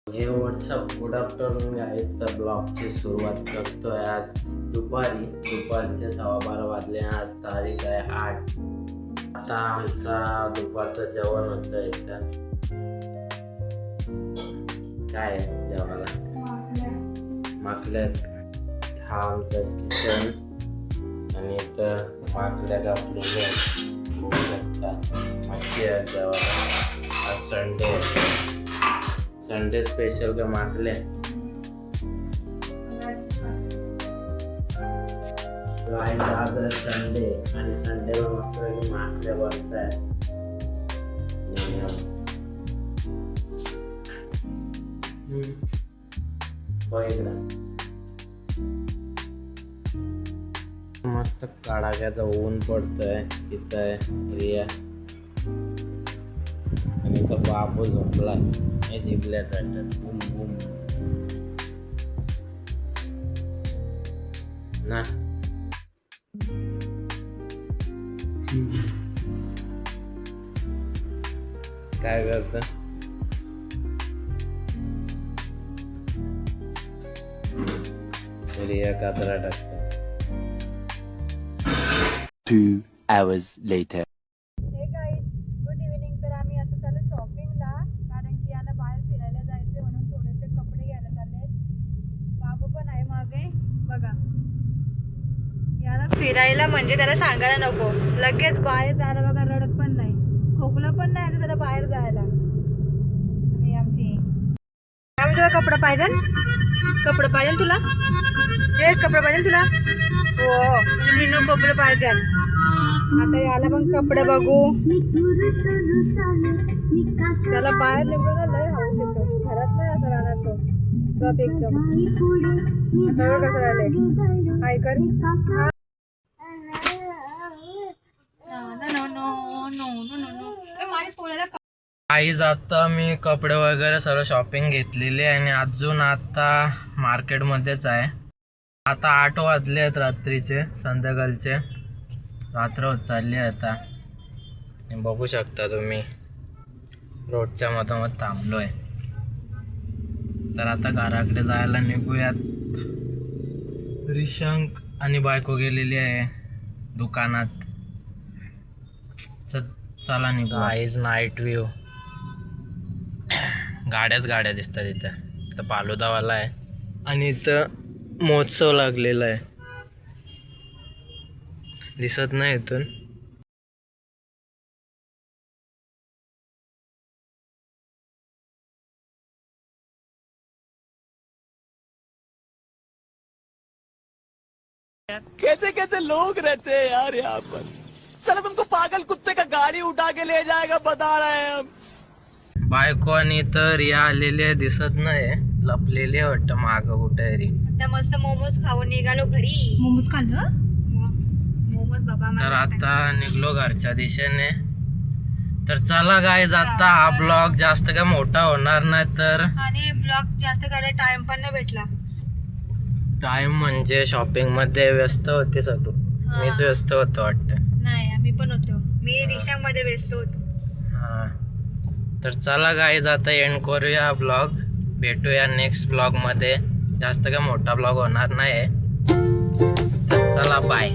हे WhatsApp good afternoon आहेत. तर ब्लॉगची सुरुवात करतोय आज दुपारचे 12:15 वाजले. आज तारीख आहे 8. आता आमचा दुपारचं जेवण होतं इथं. काय आहे जेवायला? माकल्यात. हा आमचं किचन आणि इथं माकल्या कापलेले बघू शकता. मच्छी आहे जेवायला. आज संडे आहे. संडे स्पेशल का माकले. आज आहे संडे आणि संडेला मस्त माकले बनताय. मस्त कडाक्याचा ऊन पडतोय. इथं आहे रिया आणि इथं बाबू झोपलाय. हे जिंकल्यात वाटत. बूम बूम ना. काय करत? रिया कातरा टाकतो. 2 hours later. हे गाईज गुड इव्हिनिंग. तर आम्ही आता चालू शॉपिंगला, कारण की यांना बाहेर फिरायला जायचं म्हणून थोडेसे कपडे घ्यायला चालले. बाबू पण आहे मागे बघा. याला फिरायला म्हणजे त्याला सांगायला नको, लगेच बाहेर जायला बघा. रडत पण नाही, खोकला पण नाही आता त्याला बाहेर जायला. आणि आमची तुला कपडे पाहिजे? कपडे पाहिजे तुला? हे कपडे पाहिजे तुला? हो कपडे पाहिजे. आता याला पण कपडे बघू. त्याला बाहेर निघून लय हाऊस येतो. घरात नाही असं राहणार तो गप एकदम. आता कसं राहिले काय कर. आईज आता मी कपडे वगैरे सर्व शॉपिंग घेतलेली आहे आणि अजून आता मार्केटमध्येच आहे. आता 8 वाजले आहेत रात्रीचे, संध्याकाळचे. रात्र होत चालली आहे आता. बघू शकता तुम्ही रोडच्या मधोमध थांबलो आहे. तर आता घराकडे जायला निघूयात. रिशांक आणि बायको गेलेली आहे दुकानात. चला निघू. Eyes night view. गाड्या दिसतात इथं. इथं पालुदावाला आहे आणि इथं महोत्सव लागलेला आहे. दिसत नाही इथून. कैसे कैसे लोग रहते हैं यार यहाँ पर. चलो तुमको पागल कुत्ते का गाड़ी उठा के ले जाएगा बता रहे हैं हम. बायको आणि इथं रिया आलेली आहे. दिसत नाही, लपलेली आहे वाटतं माग कुठेतरी. आता मस्त मोमोज खाऊन निघालो घरी. मोमोज खाल्लं? मोमोज बाबा. तर आता निघलो घरच्या दिशेने. तर चला गाईज, आता हा ब्लॉग जास्त काय मोठा होणार नाही. तर आणि ब्लॉग जास्त करायला टाइम पण नाही भेटला. टाइम म्हणजे शॉपिंग मध्ये व्यस्त होते सगळं. मीच व्यस्त होतो वाटतं. नाही आम्ही पण होतो. मी रिक्षामध्ये व्यस्त होतो. हा, तर चला गाईज आता एंड करूया ब्लॉग. भेटूया नेक्स्ट ब्लॉग मध्ये. जास्त काय मोठा ब्लॉग होणार नाही. तर चला बाय.